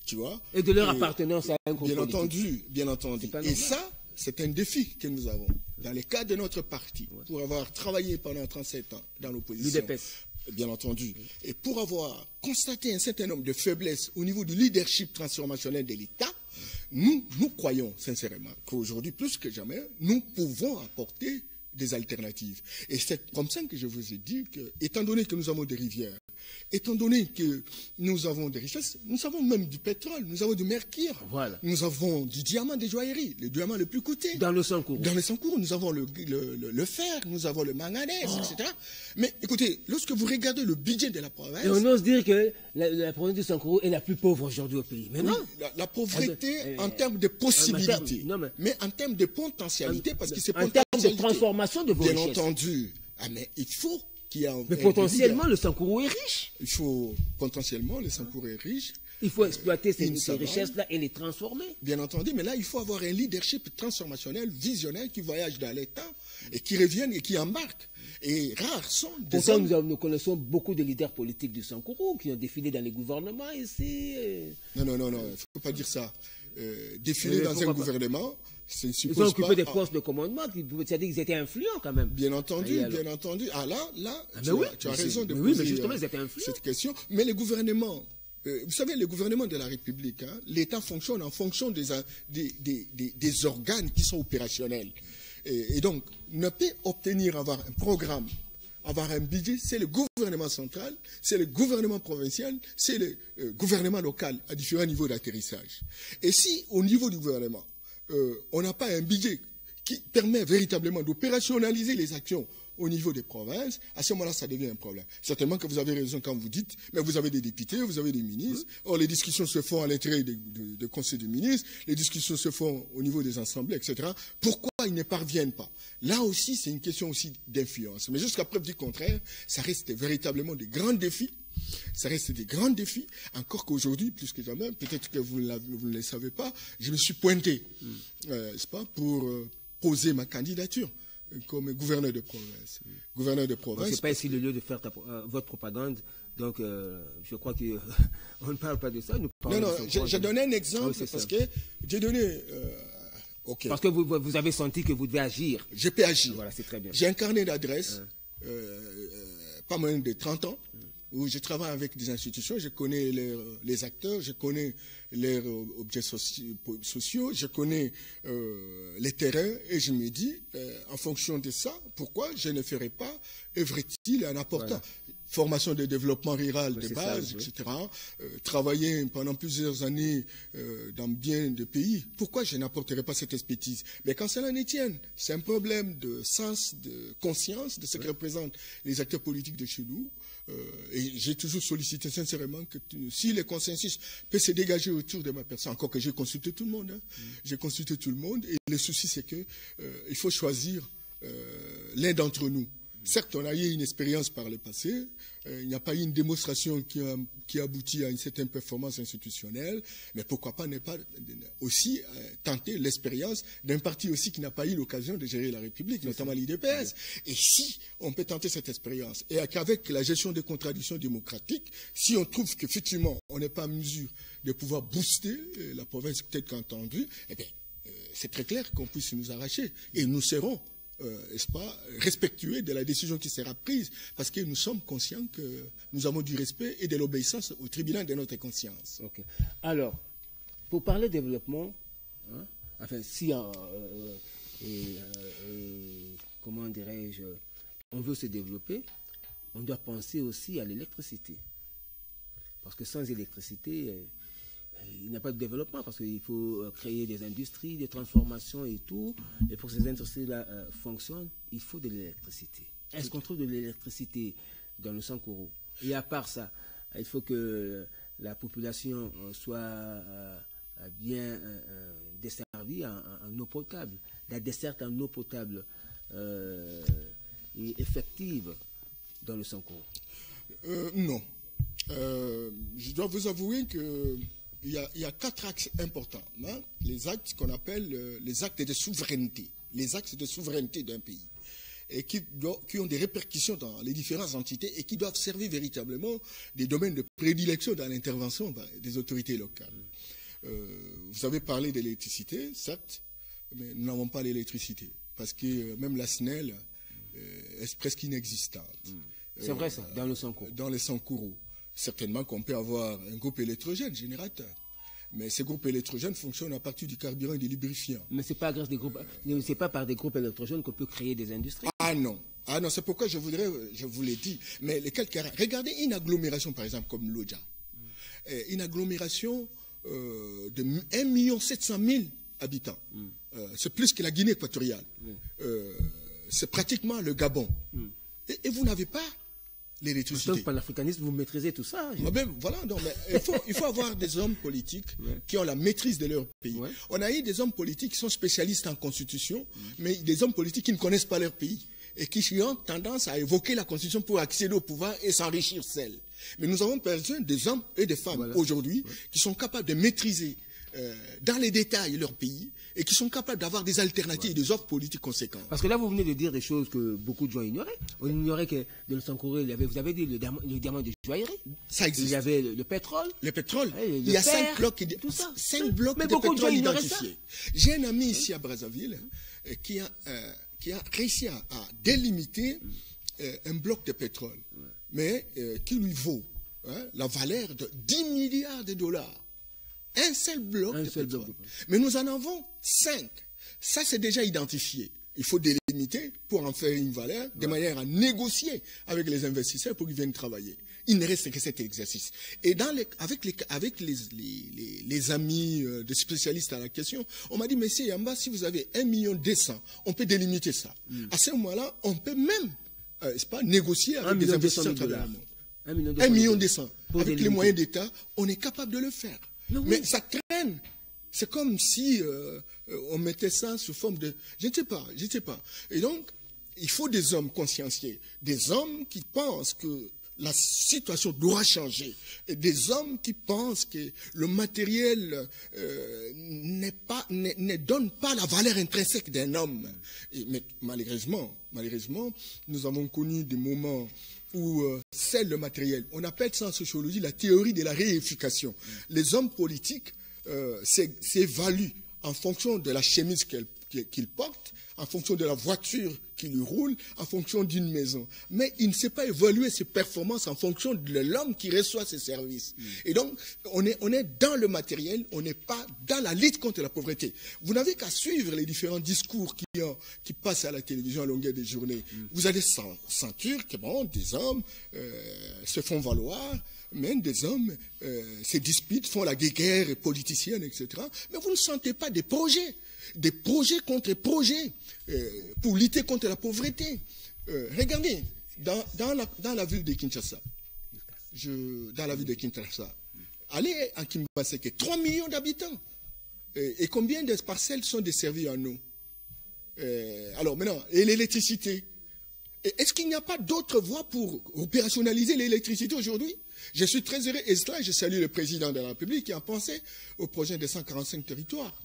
Tu vois? Et de leur appartenance à un groupe politique. Bien entendu. Et ça, c'est un défi que nous avons. Dans le cadre de notre parti, pour avoir travaillé pendant 37 ans dans l'opposition. Bien entendu. Et pour avoir constaté un certain nombre de faiblesses au niveau du leadership transformationnel de l'État, nous croyons sincèrement qu'aujourd'hui, plus que jamais, nous pouvons apporter des alternatives. Et c'est comme ça que je vous ai dit que, étant donné que nous avons des rivières, étant donné que nous avons des richesses, nous avons même du pétrole, nous avons du mercure, nous avons du diamant, des joailleries, le diamant le plus coûté. Dans le Sankourou. Dans le Sankourou, nous avons le fer, nous avons le manganèse, etc. Mais écoutez, lorsque vous regardez le budget de la province... Et on ose dire que la province du Sankourou est la plus pauvre aujourd'hui au pays. Mais non. La pauvreté en termes de possibilités, mais en termes de potentialité, parce que c'est en termes de transformation de vos richesses. Bien entendu. Mais il faut... Mais potentiellement, le Sankourou est riche. Potentiellement, le Sankourou est riche. Il faut exploiter ces richesses-là et les transformer. Bien entendu, mais là, il faut avoir un leadership transformationnel, visionnaire, qui voyage dans les temps et qui revienne et qui embarque. Et rares sont des Pourtant, nous connaissons beaucoup de leaders politiques du Sankourou qui ont défilé dans les gouvernements ici. Non, il ne faut pas dire ça. Défiler dans un gouvernement... Ils ont occupé des postes de commandement, c'est-à-dire qu'ils étaient influents quand même. Bien entendu. Ah là, tu as raison de poser justement, ils étaient influents. cette question. Mais le gouvernement vous savez, le gouvernement de la République, hein, l'État fonctionne en fonction des organes qui sont opérationnels. Et donc, ne peut obtenir, avoir un programme, avoir un budget, c'est le gouvernement central, c'est le gouvernement provincial, c'est le gouvernement local à différents niveaux d'atterrissage. Et si, au niveau du gouvernement, on n'a pas un budget qui permet véritablement d'opérationnaliser les actions au niveau des provinces, à ce moment-là, ça devient un problème. Certainement que vous avez raison quand vous dites, mais vous avez des députés, vous avez des ministres. Or, les discussions se font à l'intérieur des conseils de ministres, les discussions se font au niveau des assemblées, etc. Pourquoi ils ne parviennent pas? Là aussi, c'est une question aussi d'influence. Mais jusqu'à preuve du contraire, ça reste véritablement des grands défis. Ça reste des grands défis, encore qu'aujourd'hui, plus que jamais, peut-être que vous ne le savez pas, je me suis pointé, n'est-ce pas, pour poser ma candidature comme gouverneur de province. Gouverneur de province. Ce n'est pas ici le lieu de faire votre propagande, donc je crois qu'on ne parle pas de ça. Non, j'ai donné un exemple parce que j'ai donné... okay. Parce que vous avez senti que vous devez agir. Je peux agir. Voilà, c'est très bien. J'ai un carnet d'adresses, pas moins de 30 ans, où je travaille avec des institutions, je connais les acteurs, je connais leurs objets sociaux, je connais les terrains, et je me dis, en fonction de ça, pourquoi je ne ferai pas œuvre-t-il en apportant formation de développement rural de base, etc., travailler pendant plusieurs années dans bien de pays, pourquoi je n'apporterai pas cette expertise? Mais quand cela ne tienne, c'est un problème de sens, de conscience de ce que représentent les acteurs politiques de chez nous. Et j'ai toujours sollicité sincèrement que si le consensus peut se dégager autour de ma personne, encore que j'ai consulté tout le monde, j'ai consulté tout le monde, et le souci c'est que il faut choisir l'un d'entre nous. Certes, on a eu une expérience par le passé, il n'y a pas eu une démonstration qui aboutit à une certaine performance institutionnelle, mais pourquoi pas ne pas aussi tenter l'expérience d'un parti aussi qui n'a pas eu l'occasion de gérer la République, notamment l'IDPS. Et si on peut tenter cette expérience, et qu'avec la gestion des contradictions démocratiques, si on trouve qu'effectivement on n'est pas en mesure de pouvoir booster la province peut-être qu'entendue, eh bien, c'est très clair qu'on puisse nous arracher, et nous serons n'est-ce pas, respectueux de la décision qui sera prise, parce que nous sommes conscients que nous avons du respect et de l'obéissance au tribunal de notre conscience. Okay. Alors, pour parler de développement, hein, enfin, si comment dirais-je, on veut se développer, on doit penser aussi à l'électricité. Parce que sans électricité, il n'y a pas de développement, parce qu'il faut créer des industries, des transformations et tout. Et pour que ces industries-là fonctionnent, il faut de l'électricité. Est-ce qu'on trouve de l'électricité dans le Sankuru? Et à part ça, il faut que la population soit bien desservie en eau potable. La desserte en eau potable est effective dans le Sankuru? Non. Je dois vous avouer que il y a 4 axes importants, hein, les actes qu'on appelle les actes de souveraineté, les axes de souveraineté d'un pays, et qui ont des répercussions dans les différentes entités et qui doivent servir véritablement des domaines de prédilection dans l'intervention des autorités locales. Vous avez parlé d'électricité, certes, mais nous n'avons pas l'électricité, parce que même la SNEL est presque inexistante. C'est vrai ça, dans le Sankuru. Dans les Sankuru. Certainement qu'on peut avoir un groupe électrogène générateur. Mais ces groupes électrogènes fonctionnent à partir du carburant et des lubrifiants. Mais ce n'est pas grâce des groupes, c'est pas par des groupes électrogènes qu'on peut créer des industries. Ah non, c'est pourquoi je vous l'ai dit. Mais regardez une agglomération par exemple comme Lodja. Une agglomération de 1 700 000 habitants. C'est plus que la Guinée équatoriale. C'est pratiquement le Gabon. Et vous n'avez pas l'électricité. En tant que panafricaniste, vous maîtrisez tout ça. Voilà, non, mais il faut avoir des hommes politiques qui ont la maîtrise de leur pays. On a eu des hommes politiques qui sont spécialistes en constitution, mais des hommes politiques qui ne connaissent pas leur pays et qui ont tendance à évoquer la constitution pour accéder au pouvoir et s'enrichir celle. Mais nous avons besoin des hommes et des femmes aujourd'hui qui sont capables de maîtriser dans les détails leur pays et qui sont capables d'avoir des alternatives et des offres politiques conséquentes. Parce que là, vous venez de dire des choses que beaucoup de gens ignoraient. On ignorait que dans le Sankuru, vous avez dit le diamant de joaillerie. Ça existe. Il y avait le pétrole. Le pétrole. Il y a 5 blocs, de pétrole identifiés. J'ai un ami ici à Brazzaville qui a réussi à délimiter un bloc de pétrole, mais qui lui vaut la valeur de 10 milliards de dollars. Un seul bloc de pétrole. Mais nous en avons 5. Ça, c'est déjà identifié. Il faut délimiter pour en faire une valeur, de manière à négocier avec les investisseurs pour qu'ils viennent travailler. Il ne reste que cet exercice. Et avec les amis de spécialistes à la question, on m'a dit, Monsieur Yamba, si vous avez 1,2 million, on peut délimiter ça. À ce moment-là, on peut même négocier avec des investisseurs à travers le monde. 1,2 million. Avec les moyens d'État, on est capable de le faire. Mais ça traîne. C'est comme si on mettait ça sous forme de... Je ne sais pas. Et donc, il faut des hommes consciencieux, des hommes qui pensent que la situation doit changer, et des hommes qui pensent que le matériel ne donne pas la valeur intrinsèque d'un homme. Mais malheureusement, nous avons connu des moments où c'est le matériel. On appelle ça en sociologie la théorie de la réification. Les hommes politiques s'évaluent en fonction de la chemise qu'ils portent, en fonction de la voiture qu'il roule, en fonction d'une maison. Mais il ne sait pas évaluer ses performances en fonction de l'homme qui reçoit ses services. Et donc, on est dans le matériel, on n'est pas dans la lutte contre la pauvreté. Vous n'avez qu'à suivre les différents discours qui passent à la télévision à longueur de journée. Vous allez sentir que bon, des hommes se font valoir, même des hommes se disputent, font la guerre politicienne, etc. Mais vous ne sentez pas des projets contre projets pour lutter contre la pauvreté. Regardez, dans la ville de Kinshasa, allez à Kimbaseke, 3 millions d'habitants. Et combien de parcelles sont desservies en eau? Alors maintenant, et l'électricité? Est-ce qu'il n'y a pas d'autre voie pour opérationnaliser l'électricité aujourd'hui? Je suis très heureux, et cela, je salue le président de la République qui a pensé au projet des 145 territoires,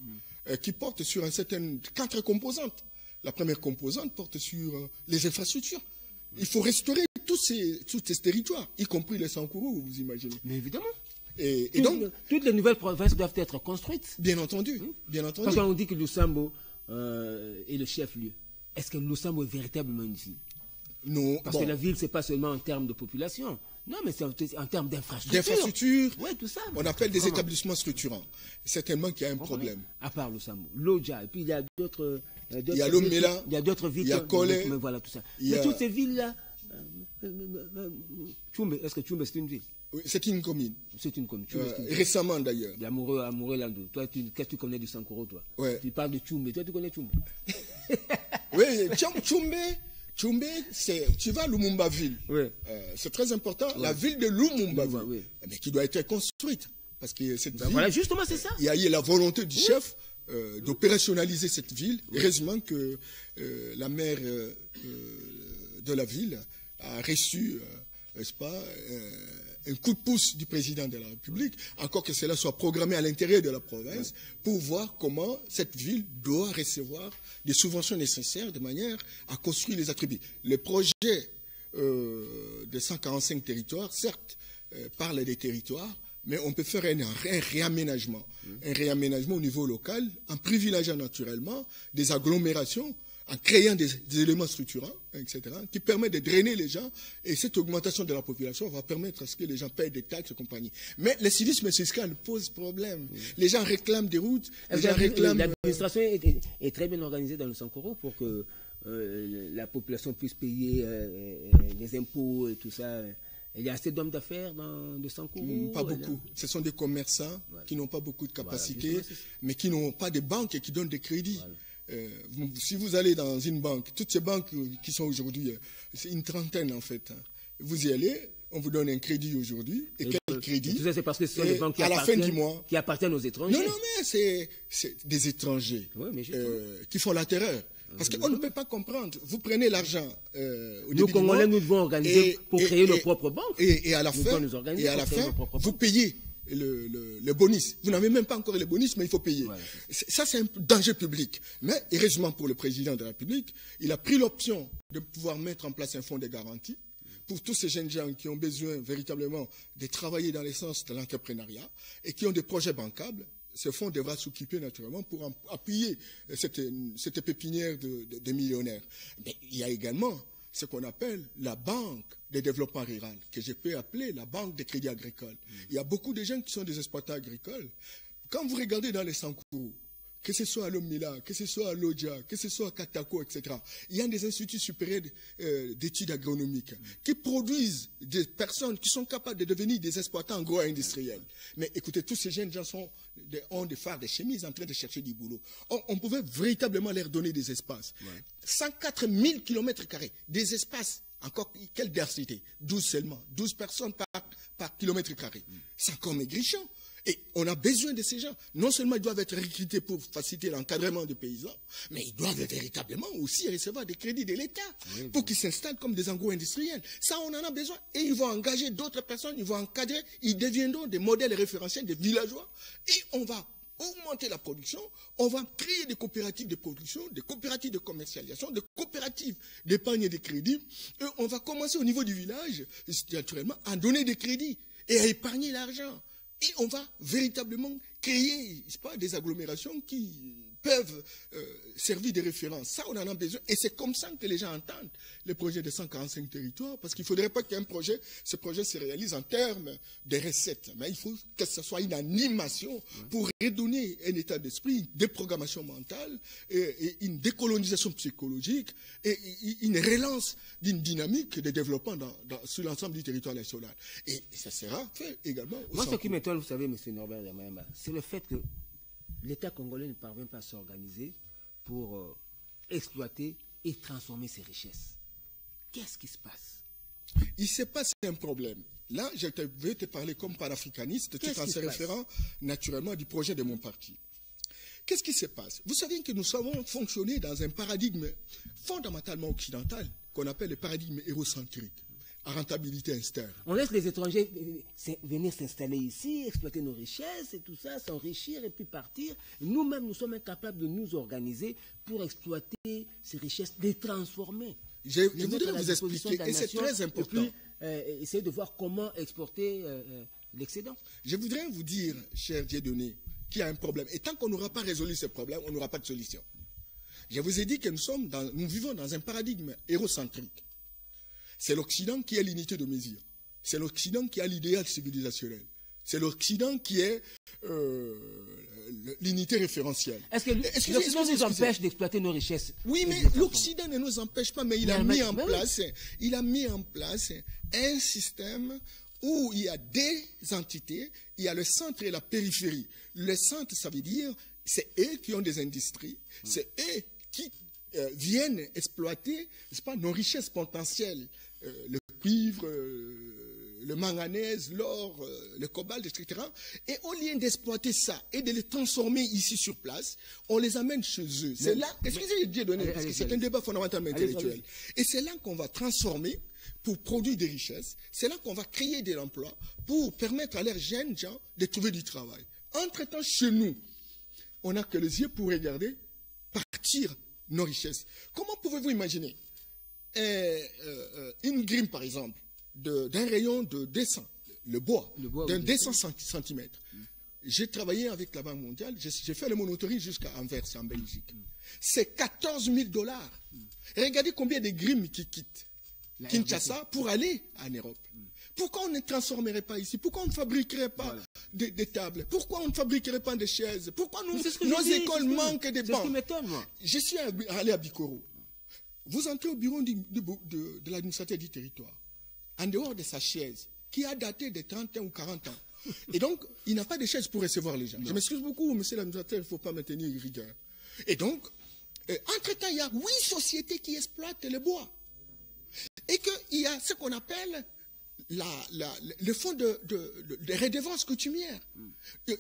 qui porte sur 4 composantes. La première composante porte sur les infrastructures. Il faut restaurer tous ces territoires, y compris les Sankourou, vous imaginez. Mais évidemment. Et donc, toutes les nouvelles provinces doivent être construites. Bien entendu. Bien entendu. Parce qu'on dit que Lusambo est le chef-lieu. Est-ce que Lusambo est véritablement une ville? Non. Parce que la ville, ce n'est pas seulement en termes de population. Non, mais c'est en termes d'infrastructure. D'infrastructure. Oui, tout ça. On appelle des établissements structurants. Certainement qu'il y a un problème. À part Lusambo. L'Oja, et puis il y a d'autres... Il y a Lomela. Il y a d'autres villes. Il y a Kolé. Mais voilà, tout ça. Mais toutes ces villes-là... Tchoumbe, est-ce que Tchoumbe, c'est une ville? Oui, c'est une commune. C'est une commune. Récemment, d'ailleurs. Il y a Amoureux Lando. Toi, qu'est-ce que tu connais du Sankoro, toi? Ouais. Tu parles de Tchoumbe. Toi, tu connais Tchoumbe? Oui, Tchoumbe, tu vas à Lumumba-ville. Oui. C'est très important. Oui. La ville de Lumumba-ville, oui. Mais qui doit être construite. Parce que cette ville, voilà, justement, c'est ça. Il y a eu la volonté du chef d'opérationnaliser cette ville. Oui. Heureusement que la maire de la ville a reçu, n'est-ce pas, un coup de pouce du président de la République, encore que cela soit programmé à l'intérieur de la province, pour voir comment cette ville doit recevoir des subventions nécessaires de manière à construire les attributs. Le projet de 145 territoires, certes, parle des territoires, mais on peut faire un réaménagement. Un réaménagement au niveau local, en privilégiant naturellement des agglomérations, en créant des éléments structurants, etc., qui permettent de drainer les gens, et cette augmentation de la population va permettre à ce que les gens payent des taxes et compagnie. Mais le civisme fiscal pose problème. Les gens réclament des routes, les gens réclament... L'administration est très bien organisée dans le Sankoro pour que la population puisse payer les impôts et tout ça. Il y a assez d'hommes d'affaires dans le Sankoro? Pas beaucoup. Ce sont des commerçants qui n'ont pas beaucoup de capacités, mais qui n'ont pas de banques et qui donnent des crédits. Voilà. Si vous allez dans une banque, toutes ces banques qui sont aujourd'hui, c'est une trentaine en fait. Vous y allez, on vous donne un crédit aujourd'hui. Et quel crédit? Tout ça, c'est parce que ce sont des banques qui appartiennent aux étrangers. Non, mais c'est des étrangers qui font la terreur. Parce qu'on ne peut pas comprendre. Vous prenez l'argent nous, Congolais, nous devons organiser pour créer nos propres banques. Et à la fin, vous payez le bonus. Vous n'avez même pas encore le bonus, mais il faut payer. Voilà. Ça, c'est un danger public. Mais heureusement pour le président de la République, il a pris l'option de pouvoir mettre en place un fonds de garantie pour tous ces jeunes gens qui ont besoin véritablement de travailler dans le sens de l'entrepreneuriat et qui ont des projets bancables. Ce fonds devra s'occuper naturellement pour appuyer cette pépinière de millionnaires. Mais il y a également ce qu'on appelle la banque de développement rural, que je peux appeler la banque de crédit agricole. Il y a beaucoup de gens qui sont des exploitants agricoles. Quand vous regardez dans les Sankourou, que ce soit à Lomila, que ce soit à Lodja, que ce soit à Katako, etc., il y a des instituts supérieurs d'études agronomiques qui produisent des personnes qui sont capables de devenir des exploitants agro-industriels. Mais écoutez, tous ces jeunes gens ont des phares de chemises en train de chercher du boulot. On pouvait véritablement leur donner des espaces. 104 000 km², des espaces. Encore, quelle densité? 12 seulement. 12 personnes par kilomètre carré. C'est encore maigrichant. Et on a besoin de ces gens. Non seulement ils doivent être recrutés pour faciliter l'encadrement des paysans, mais ils doivent véritablement aussi recevoir des crédits de l'État pour qu'ils s'installent comme des agro-industriels. Ça, on en a besoin. Et ils vont engager d'autres personnes, ils vont encadrer, ils deviendront des modèles référentiels des villageois. Et on va augmenter la production, on va créer des coopératives de production, des coopératives de commercialisation, des coopératives d'épargne et de crédit. Et on va commencer au niveau du village, naturellement, à donner des crédits et à épargner l'argent. Et on va véritablement créer des agglomérations qui peuvent servir de référence. Ça, on en a besoin. Et c'est comme ça que les gens entendent les projets de 145 territoires. Parce qu'il ne faudrait pas qu'un projet, ce projet se réalise en termes de recettes. Mais il faut que ce soit une animation pour redonner un état d'esprit, une déprogrammation mentale, et une décolonisation psychologique, et une relance d'une dynamique de développement sur l'ensemble du territoire national. Et ça sera fait également. Moi, ce qui m'étonne, vous savez, M. Norbert Yamayama, c'est le fait que l'État congolais ne parvient pas à s'organiser pour exploiter et transformer ses richesses. Qu'est-ce qui se passe? Il se passe un problème. Là, je vais te parler comme panafricaniste, tout en se référant naturellement du projet de mon parti. Qu'est-ce qui se passe? Vous savez que nous savons fonctionner dans un paradigme fondamentalement occidental qu'on appelle le paradigme hérocentrique, à rentabilité externe. On laisse les étrangers venir s'installer ici, exploiter nos richesses et tout ça, s'enrichir et puis partir. Nous-mêmes, nous sommes incapables de nous organiser pour exploiter ces richesses, les transformer. Je voudrais vous expliquer, et c'est très important. Et puis, essayer de voir comment exporter l'excédent. Je voudrais vous dire, cher Dieudonné, qu'il y a un problème. Et tant qu'on n'aura pas résolu ce problème, on n'aura pas de solution. Je vous ai dit que nous vivons dans un paradigme hérocentrique. C'est l'Occident qui est l'unité de mesure. C'est l'Occident qui a l'idéal civilisationnel. C'est l'Occident qui est l'unité référentielle. Est-ce que l'Occident nous empêche d'exploiter nos richesses? Oui, mais l'Occident ne nous empêche pas, mais il a mis en place un système où il y a des entités, il y a le centre et la périphérie. Le centre, ça veut dire, c'est eux qui ont des industries, c'est eux qui viennent exploiter, nos richesses potentielles, le cuivre, le manganèse, l'or, le cobalt, etc. Et au lieu d'exploiter ça et de les transformer ici sur place, on les amène chez eux. C'est là, excusez-moi de donner, parce que c'est un débat fondamentalement intellectuel. Et c'est là qu'on va transformer pour produire des richesses. C'est là qu'on va créer de l'emploi pour permettre à leurs jeunes gens de trouver du travail. Entre-temps, chez nous, on n'a que les yeux pour regarder partir nos richesses. Comment pouvez-vous imaginer une grime, par exemple, d'un rayon de 200, le bois d'un 200 cm. J'ai travaillé avec la Banque mondiale, j'ai fait le monitoring jusqu'à Anvers, en Belgique. C'est 14 000 $. Regardez combien de grimes qui quittent Kinshasa pour aller en Europe. Pourquoi on ne transformerait pas ici? Pourquoi on ne fabriquerait pas des tables? Pourquoi on ne fabriquerait pas des chaises? Pourquoi nos écoles manquent de bancs? C'est ce qui m'étonne, moi. Je suis allé à Bikoro. Vous entrez au bureau de l'administrateur du territoire, en dehors de sa chaise, qui a daté de 30 ans ou 40 ans. Et donc, il n'a pas de chaise pour recevoir les gens. Non. Je m'excuse beaucoup, monsieur l'administrateur, il ne faut pas maintenir rigueur. Et donc, entre-temps, il y a 8 sociétés qui exploitent le bois. Et qu'il y a ce qu'on appelle le fonds de redevance coutumière.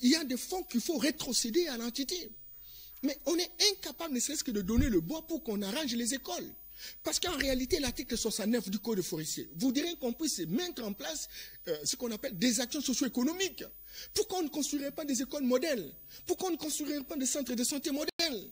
Il y a des fonds qu'il faut rétrocéder à l'entité. Mais on est incapable, ne serait-ce que de donner le bois pour qu'on arrange les écoles. Parce qu'en réalité, l'article 69 du Code forestier voudrait qu'on puisse mettre en place ce qu'on appelle des actions socio-économiques. Pourquoi on ne construirait pas des écoles modèles? Pourquoi on ne construirait pas des centres de santé modèles?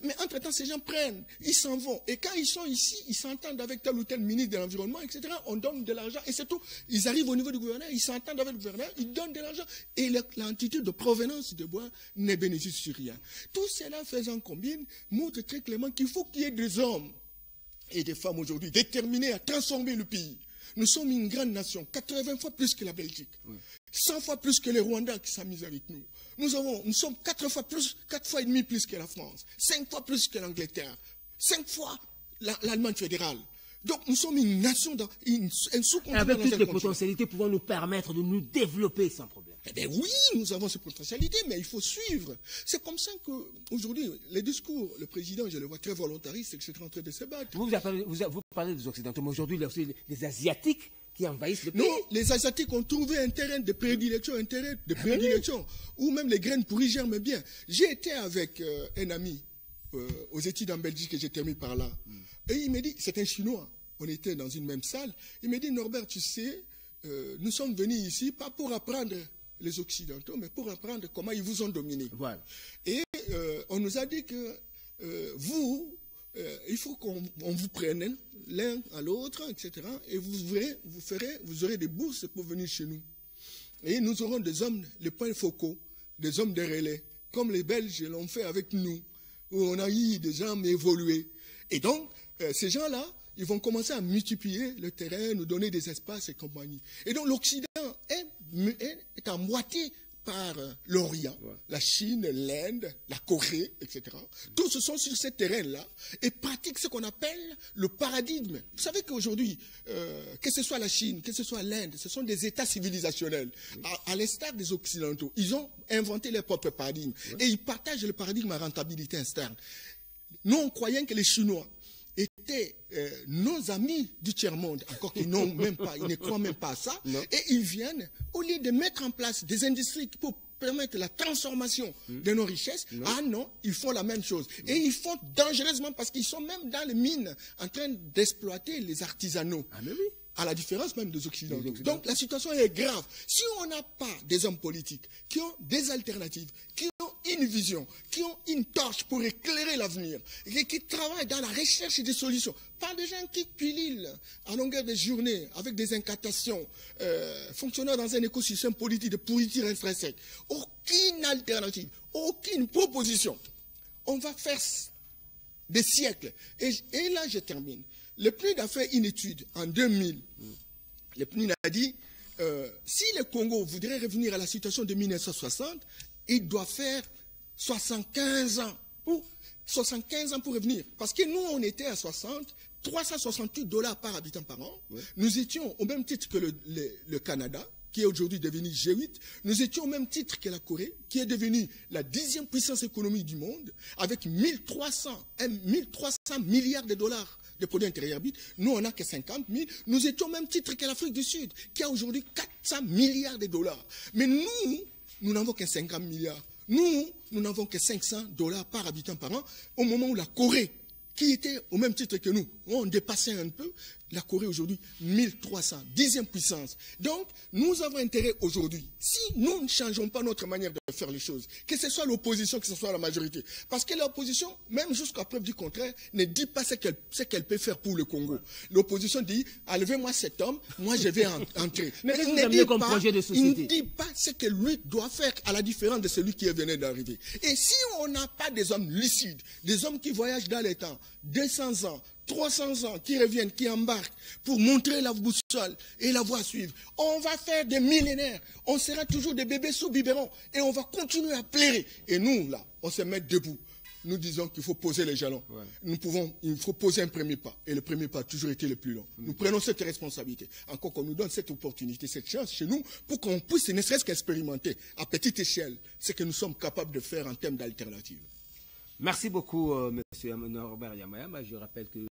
Mais entre-temps, ces gens prennent, ils s'en vont. Et quand ils sont ici, ils s'entendent avec tel ou tel ministre de l'Environnement, etc. On donne de l'argent et c'est tout. Ils arrivent au niveau du gouverneur, ils s'entendent avec le gouverneur, ils donnent de l'argent. Et l'entité de provenance de bois ne bénéficie sur rien. Tout cela faisant combine montre très clairement qu'il faut qu'il y ait des hommes et des femmes aujourd'hui déterminées à transformer le pays. Nous sommes une grande nation, 80 fois plus que la Belgique, 100 fois plus que les Rwandais qui s'amusent avec nous. Nous sommes 4 fois et demi plus que la France, 5 fois plus que l'Angleterre, 5 fois l'Allemagne fédérale. Donc nous sommes une nation, un sous-continent. Avec toutes les potentialités pouvant nous permettre de nous développer sans problème. Eh bien oui, nous avons ces potentialités, mais il faut suivre. C'est comme ça qu'aujourd'hui, les discours, le président, je le vois très volontariste, etc., en train de se battre. Vous parlez des Occidentaux, mais aujourd'hui, il y a aussi les Asiatiques qui envahissent le pays. Non, les Asiatiques ont trouvé un terrain de prédilection, où même les graines pourries germent bien. J'ai été avec un ami aux études en Belgique et j'ai terminé par là. Et il m'a dit, c'est un Chinois, on était dans une même salle, il m'a dit, Norbert, tu sais, nous sommes venus ici, pas pour apprendre les Occidentaux, mais pour apprendre comment ils vous ont dominé. Voilà. Et on nous a dit que il faut qu'on vous prenne l'un à l'autre, etc. Et vous aurez des bourses pour venir chez nous. Et nous aurons des hommes, les points focaux, des hommes de relais, comme les Belges l'ont fait avec nous, où on a eu des gens évolués. Et donc, ces gens-là, ils vont commencer à multiplier le terrain, nous donner des espaces et compagnie. Et donc, l'Occident est à moitié par l'Orient, la Chine, l'Inde, la Corée, etc. Tous ce sont sur ces terrains-là et pratiquent ce qu'on appelle le paradigme. Vous savez qu'aujourd'hui, que ce soit la Chine, que ce soit l'Inde, ce sont des États civilisationnels. À l'instar des Occidentaux, ils ont inventé leur propre paradigme et ils partagent le paradigme à rentabilité externe. Nous, on croyait que les Chinois étaient nos amis du tiers-monde, encore qu'ils ne croient même pas à ça, et ils viennent, au lieu de mettre en place des industries pour permettre la transformation de nos richesses, ils font la même chose. Et ils font dangereusement parce qu'ils sont même dans les mines en train d'exploiter les artisanaux. À la différence même des Occidentaux. Donc la situation est grave. Si on n'a pas des hommes politiques qui ont des alternatives, qui ont une vision, qui ont une torche pour éclairer l'avenir, et qui travaillent dans la recherche des solutions, pas des gens qui pililent à longueur de journée avec des incantations, fonctionnant dans un écosystème politique de pourriture intrinsèque, aucune alternative, aucune proposition. On va faire des siècles. Et là, je termine. Le PNUD a fait une étude en 2000. Le PNUD a dit, si le Congo voudrait revenir à la situation de 1960, il doit faire 75 ans. 75 ans pour revenir. Parce que nous, on était à 368 $ par habitant par an. Nous étions au même titre que le Canada, qui est aujourd'hui devenu G8. Nous étions au même titre que la Corée, qui est devenue la 10e puissance économique du monde, avec 1300 milliards de dollars de produits intérieurs bruts. Nous, on n'a que 50 000. Nous étions au même titre que l'Afrique du Sud, qui a aujourd'hui 400 milliards de dollars. Mais nous n'avons que 50 milliards. Nous n'avons que 500 $ par habitant par an, au moment où la Corée, qui était au même titre que nous, on dépassait un peu, la Corée aujourd'hui, 1300, 10e puissance. Donc, nous avons intérêt aujourd'hui, si nous ne changeons pas notre manière de faire les choses, que ce soit l'opposition, que ce soit la majorité, parce que l'opposition, même jusqu'à preuve du contraire, ne dit pas ce qu'elle peut faire pour le Congo. L'opposition dit, enlevez-moi cet homme, moi je vais entrer. Mais qu'est-ce que vous avez comme projet de société? Il ne dit pas ce que lui doit faire, à la différence de celui qui venu d'arriver. Et si on n'a pas des hommes lucides, des hommes qui voyagent dans les temps, 200 ans, 300 ans, qui reviennent, qui embarquent pour montrer la boussole et la voie à suivre, on va faire des millénaires. On sera toujours des bébés sous biberon et on va continuer à plairer. Et nous, là, on se met debout. Nous disons qu'il faut poser les jalons. Il faut poser un premier pas. Et le premier pas a toujours été le plus long. Nous prenons cette responsabilité. Encore qu'on nous donne cette opportunité, cette chance chez nous, pour qu'on puisse ne serait-ce qu'expérimenter à petite échelle ce que nous sommes capables de faire en termes d'alternatives. Merci beaucoup, M. Norbert Yamayama. Je rappelle que